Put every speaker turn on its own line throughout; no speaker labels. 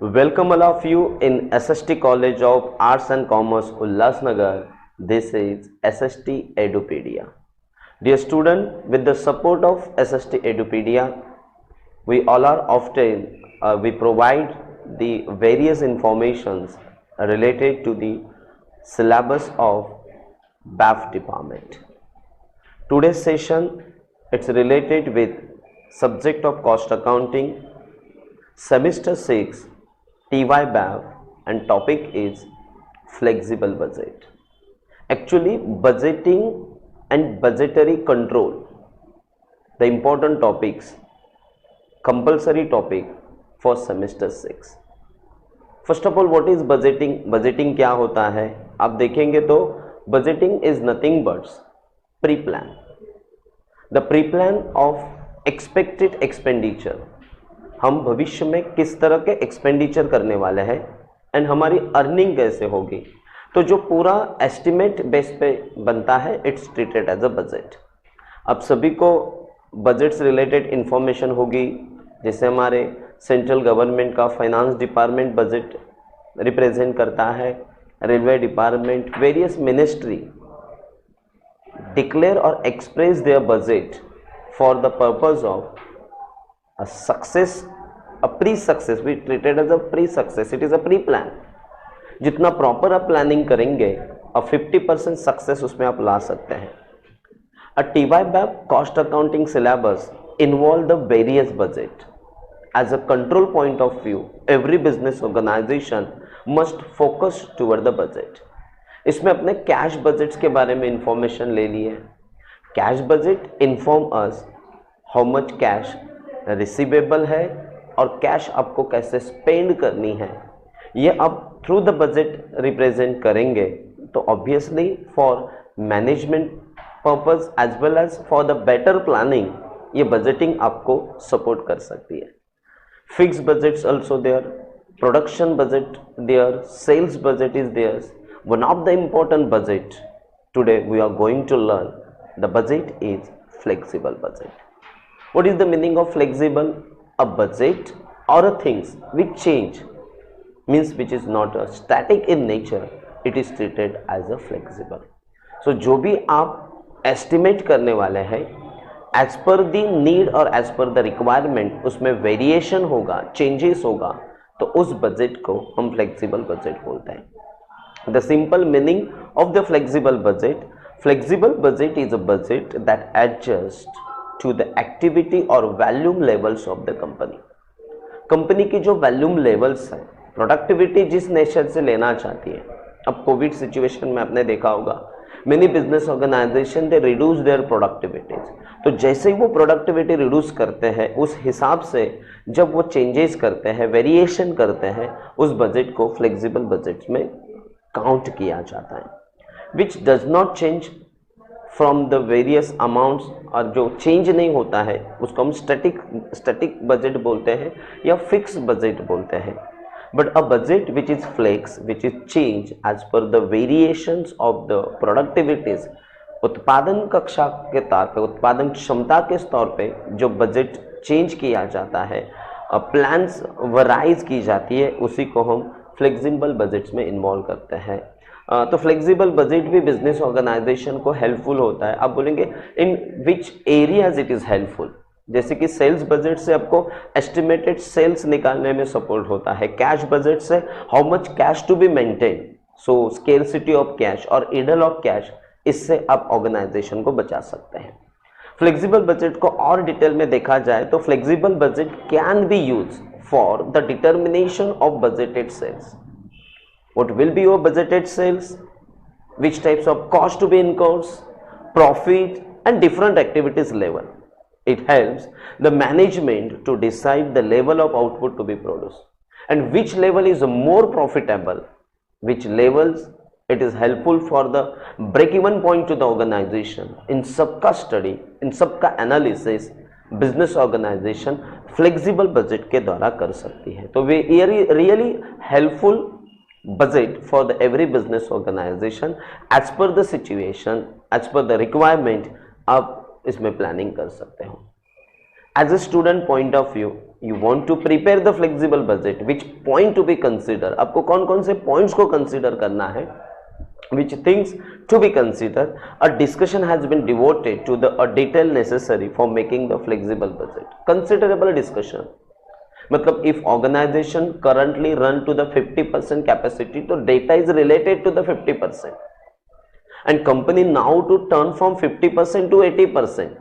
Welcome all of you in SST College of Arts and Commerce, Ulhasnagar. This is SST Edupedia. Dear student, with the support of SST Edupedia, we all are often we provide the various informations related to the syllabus of BAF department. Today's session it's related with subject of cost accounting, semester 6 TY BAF, and topic is flexible budget. Actually, budgeting and budgetary control, the important topics, compulsory topic for semester 6. First of all what is budgeting? Budgeting क्या होता है आप देखेंगे तो budgeting is nothing but pre plan, the pre plan of expected expenditure. हम भविष्य में किस तरह के एक्सपेंडिचर करने वाले हैं एंड हमारी अर्निंग कैसे होगी, तो जो पूरा एस्टिमेट बेस पे बनता है it's treated as a budget. अब सभी को बजट से रिलेटेड इंफॉर्मेशन होगी, जैसे हमारे सेंट्रल गवर्नमेंट का फाइनेंस डिपार्टमेंट बजट रिप्रेजेंट करता है, railway department, various ministry declare और express their budget for the purpose of a success, a pre-success, we treat it as a pre-success, it is a pre-plan। जितना proper आप planning करेंगे और 50% success उसमें आप ला सकते हैं। A TYBAP cost accounting syllabus involve the various budget as a control point of view। every business organization must focus toward the budget। इसमें अपने कैश बजट्स के बारे में इंफॉर्मेशन ले ली है। Cash budget inform us how much cash receivable है और cash आपको कैसे स्पेंड करनी है, ये आप थ्रू द बजट रिप्रेजेंट करेंगे तो obviously for management purpose as well as for the better planning ये बजटिंग आपको सपोर्ट कर सकती है। Fix budgets also there, production budget there, sales budget is there. One of the important budget today we are going to learn, the budget is flexible budget. What is the meaning of flexible? A budget or a things which change, means which is not a static in nature, it is treated as a flexible। So जो भी आप estimate करने वाले हैं as per the need और as per the requirement उसमें variation होगा, changes होगा, तो उस बजट को हम flexible budget बोलते हैं। The simple meaning of the flexible budget is a budget that adjusts to the activity और volume levels of the company. Company की जो वैल्यूम लेवल्स है, प्रोडक्टिविटी जिस नेचर से लेना चाहती है। अब कोविड सिचुएशन में आपने देखा होगा many business organisation they reduce their productivities, तो जैसे ही वो प्रोडक्टिविटी रिड्यूस करते हैं उस हिसाब से जब वो चेंजेस करते हैं, वेरिएशन करते हैं, उस बजट को फ्लेक्सिबल बजट में काउंट किया जाता है। Which does not change from the various amounts, और जो चेंज नहीं होता है उसको हम स्टैटिक बजट बोलते हैं या फिक्स बजट बोलते हैं। But a budget which is flex, which is change as per the variations of the productivities, उत्पादन कक्षा के तौर पे, उत्पादन क्षमता के स्तर पे जो बजट चेंज किया जाता है, प्लान्स वराइज की जाती है, उसी को हम फ्लेक्सिबल बजट्स में इन्वॉल्व करते हैं। तो फ्लेक्सिबल बजट भी बिजनेस ऑर्गेनाइजेशन को हेल्पफुल होता है। आप बोलेंगे in which areas it is helpful, जैसे कि सेल्स बजट से आपको एस्टिमेटेड सेल्स निकालने में सपोर्ट होता है, कैश बजट से how much cash to be maintain, so scarcity of cash और इडल ऑफ कैश, इससे आप ऑर्गेनाइजेशन को बचा सकते हैं। फ्लेक्सिबल बजट को और डिटेल में देखा जाए तो flexible budget can be use for the determination of budgeted sales. What will be your budgeted sales, which types of cost to be incurred, profit and different activities level. It helps the management to decide the level of output to be produced and which level is more profitable, which levels it is helpful for the break-even point to the organization। in सबका study, in सबका analysis business organisation flexible budget के द्वारा कर सकती है। तो वे really helpful budget for the every business organization as per the situation, as per the requirement, आप इसमें प्लानिंग कर सकते हो। As a student point of view you want to prepare the flexible budget, which point to be consider, आपको कौन कौन से points को consider करना है, which things to be considered, a discussion has been devoted to the a detail necessary for making the flexible budget. Considerable discussion, मतलब if organization currently run to the 50% capacity, तो data is related to the 50%, and company now to turn from 50% to 80%,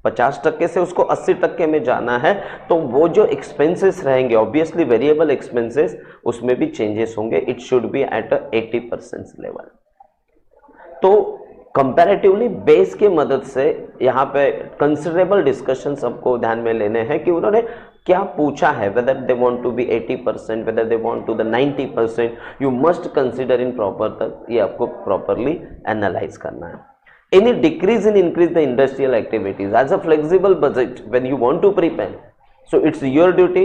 50% से उसको 80% में जाना है, तो वो जो एक्सपेंसेस रहेंगे ऑब्वियसली वेरिएबल एक्सपेंसेस, उसमें भी चेंजेस होंगे. It should be at 80% level. तो कंपैरेटिवली बेस की मदद से यहाँ पे कंसिडरेबल डिस्कशन सबको ध्यान में लेने हैं कि उन्होंने क्या पूछा है, whether they want to be 80%, whether they want to the 90%, you must consider in proper, तक ये आपको प्रॉपरली एनालाइज करना है. Any decrease in increase the industrial activities as a flexible budget when you want to prepare, so it's your duty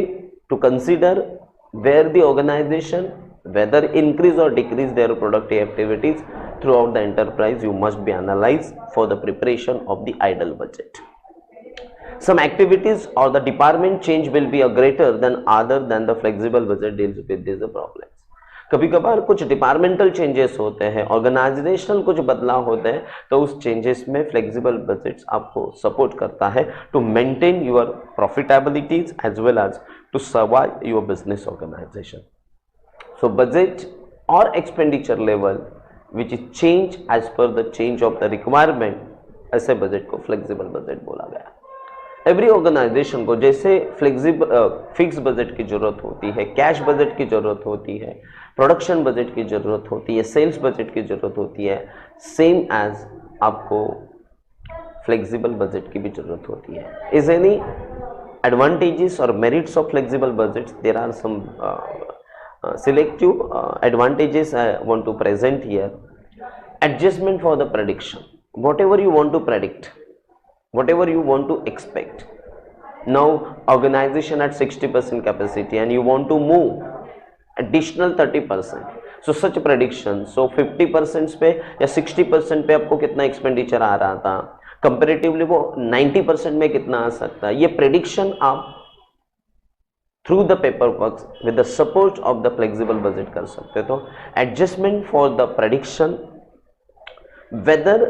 to consider where the organization whether increase or decrease their productive activities throughout the enterprise. You must be analyzed for the preparation of the ideal budget. Some activities or the department change will be a greater than other than the flexible budget deals with these problems. कभी कभार कुछ departmental changes होते हैं, organisational कुछ बदलाव होते हैं, तो उस चेंजेस में फ्लेक्सिबल बजट्स आपको सपोर्ट करता है to maintain your profitabilities as well as to survive your business organisation. So budget और expenditure level which is change as per the change of the requirement, ऐसे बजट को flexible budget बोला गया. Every organisation को जैसे flexible fix budget की जरूरत होती है, कैश बजट की जरूरत होती है, प्रोडक्शन बजट की जरूरत होती है, सेल्स बजट की जरूरत होती है, सेम एज आपको फ्लेक्सिबल बजट की भी जरूरत होती है. इज एनी एडवांटेजेस और merits of flexible budgets? There are some selective advantages I want to present here. Adjustment for the prediction, whatever you want to predict, whatever you want to expect. Now organization at 60% capacity and you want to move additional 30%, so such prediction, so 50% पे या 60% पे आपको कितना expenditure आ रहा था, comparatively वो 90% में कितना आ सकता है, ये प्रेडिक्शन आप through the paper work with the support of the flexible budget कर सकते हो. तो adjustment for the prediction, whether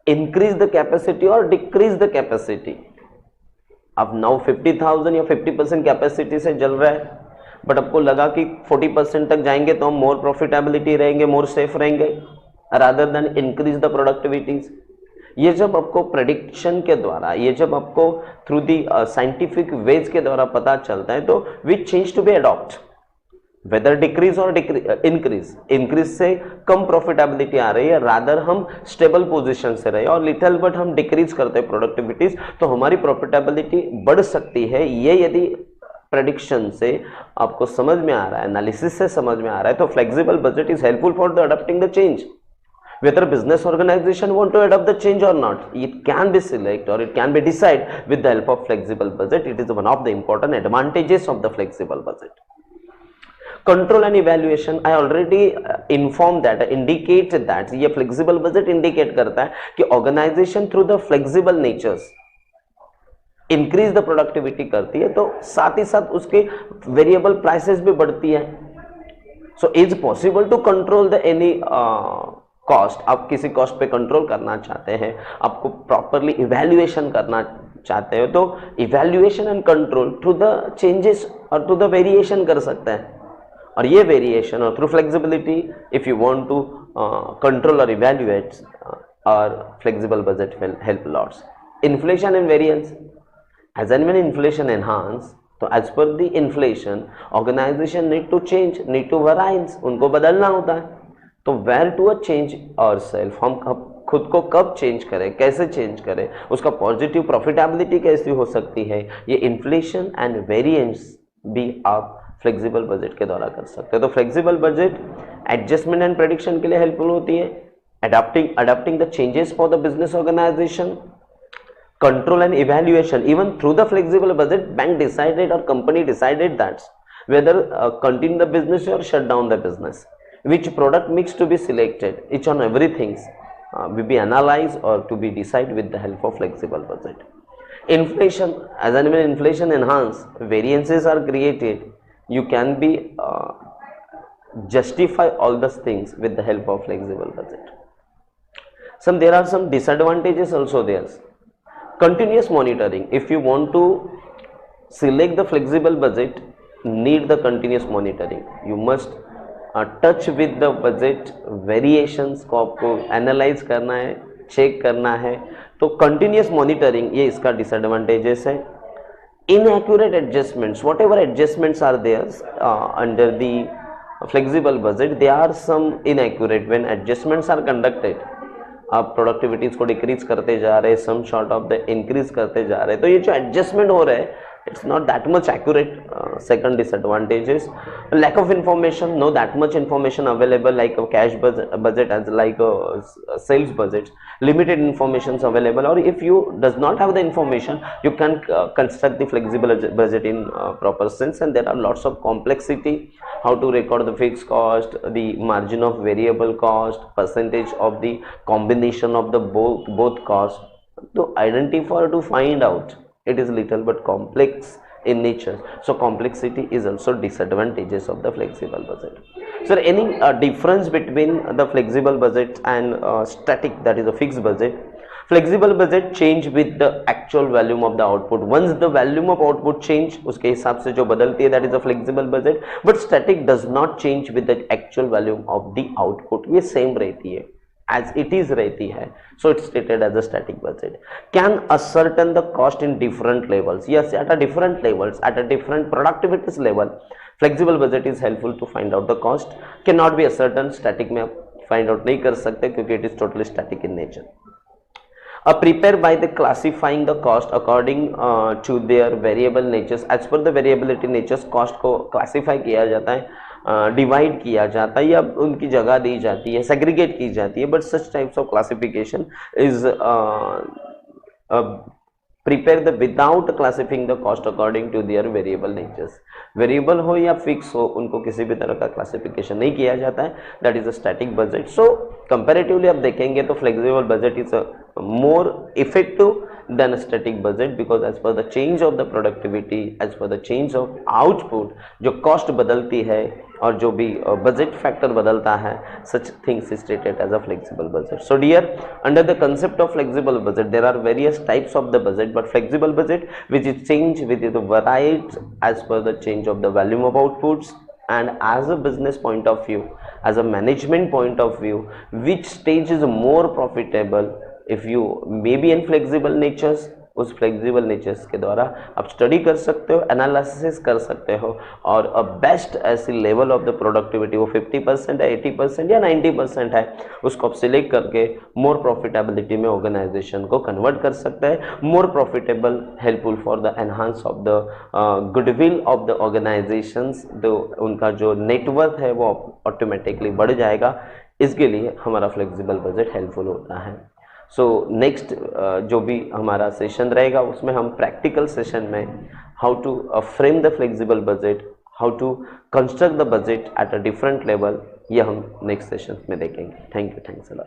increase the capacity और डिक्रीज द कैपेसिटी. अब नाउ 50,000 या 50% कैपेसिटी से चल रहा है, बट आपको लगा कि 40% तक जाएंगे तो हम मोर प्रॉफिटेबिलिटी रहेंगे, मोर सेफ रहेंगे, रादर देन इंक्रीज द प्रोडक्टिविटीज. ये जब आपको प्रेडिक्शन के द्वारा, ये जब आपको थ्रू दी साइंटिफिक वेज के द्वारा पता चलता है, तो which change to be adopt, whether decrease और इंक्रीज. इंक्रीज से कम प्रॉफिटेबिलिटी आ रही है, रादर हम स्टेबल पोजीशन से रहे और लिटिल बट हम डिक्रीज करते हैं प्रोडक्टिविटीज, तो हमारी प्रॉफिटेबिलिटी बढ़ सकती है. ये यदि प्रेडिक्शन से आपको समझ में आ रहा है, एनालिसिस से समझ में आ रहा है, तो flexible budget is helpful for the adopting the change. Whether business organization want to adopt the change or not, it can be select or it can be decide with the help of flexible budget. It is one of the important advantages of the flexible budget. Control and evaluation, I already informed that, indicate that ये flexible budget indicate करता है कि organization through the flexible natures increase the productivity करती है, तो साथ ही साथ उसके variable prices भी बढ़ती है. So is possible to control the any cost. आप किसी कॉस्ट पे कंट्रोल करना चाहते हैं, आपको प्रॉपरली इवैल्यूएशन करना चाहते हो, तो evaluation and control through the changes और थ्रू द वेरिएशन कर सकते हैं. और ये वेरिएशन और through flexibility, if you want to control और इवैल्यूएट, और flexible budget will help lots. Inflation and variance, as and when inflation enhance, तो as per the inflation organisation need to change, need to variance, उनको बदलना होता है. तो where to a change और self, हम खुद को कब चेंज करें, कैसे चेंज करें, उसका पॉजिटिव प्रॉफिटेबिलिटी कैसी हो सकती है, ये इन्फ्लेशन एंड वेरिएंस भी आप फ्लेक्सिबल बजट के द्वारा कर सकते हैं. तो flexible budget adjustment and prediction के लिए हेल्पफुल होती है. Adopting the changes for the business organisation, control and evaluation. Even through the flexible budget, bank decided or company decided that whether continue the business or shut down the business, which product mix to be selected, each and everything will be analyzed or to be decided with the help of flexible budget. Inflation, as and when inflation enhance, variances are created. You can be justify all those things with the help of flexible budget. There are some disadvantages also there. Continuous monitoring. If you want to select the flexible budget, need the continuous monitoring. You must touch with the budget variations को आपको analyse करना है, check करना है. तो continuous monitoring ये इसका disadvantages है. Inaccurate adjustments, whatever adjustments are there under the flexible budget, they are some inaccurate. When adjustments are conducted, आप प्रोडक्टिविटीज को डिक्रीज करते जा रहे, some short of the increase करते जा रहे, तो ये जो एडजस्टमेंट हो रहा है, it's not that much accurate. Second disadvantage is lack of information. No that much information available, like a cash budget as like a sales budget. Limited information is available, or if you does not have the information, you can construct the flexible budget in proper sense, and there are lots of complexity. How to record the fixed cost, the margin of variable cost, percentage of the combination of the both cost to identify, to find out. It is little but complex in nature. So complexity is also disadvantages of the flexible budget. So any difference between the flexible budget and static, that is a fixed budget? Flexible budget change with the actual volume of the output. Once the volume of output change, उसके हिसाब से जो बदलती है, that is a flexible budget. But static does not change with the actual volume of the output. ये same रहती है, as it is रहती है. So it's stated as a static budget. Can ascertain the cost in different levels? Yes, at a different levels, at a different productivity level, flexible budget is helpful to find out the cost. Cannot be ascertain. Static में आप find out नहीं कर सकते क्योंकि it is totally static in nature. Prepare by the classifying the cost according to their variable natures. As per the variability natures, cost को classify किया जाता है, डिवाइड किया जाता है, या उनकी जगह दी जाती है, सेग्रीगेट की जाती है. But such types of classification is prepare the without classifying the cost according to their variable natures. Variable हो या फिक्स हो, उनको किसी भी तरह का क्लासिफिकेशन नहीं किया जाता है. That is a static budget. So comparatively आप देखेंगे तो flexible budget is more effective than a static budget, because as per the change of the productivity, as per the change of output, जो cost बदलती है और जो भी budget factor बदलता है, such things is stated as a flexible budget. So dear, under the concept of flexible budget, there are various types of the budget, but flexible budget which is change with the varied as per the change of the volume of outputs, and as a business point of view, as a management point of view, which stage is more profitable. If you may be in flexible natures, उस flexible natures के द्वारा आप study कर सकते हो, analysis कर सकते हो, और बेस्ट ऐसी लेवल ऑफ द प्रोडक्टिविटी वो 50% है, 80% या 90% है, उसको आप सिलेक्ट करके मोर प्रॉफिटेबिलिटी में ऑर्गेनाइजेशन को कन्वर्ट कर सकते हैं. More profitable, helpful for the enhance of the goodwill of the organisations. तो उनका जो नेटवर्क है वो ऑटोमेटिकली बढ़ जाएगा. इसके लिए हमारा फ्लेक्सिबल बजट हेल्पफुल होता है. सो नेक्स्ट जो भी हमारा सेशन रहेगा उसमें हम प्रैक्टिकल सेशन में how to frame the flexible budget, how to construct the budget at a different level, ये हम नेक्स्ट सेशन में देखेंगे. Thank you, thanks a lot.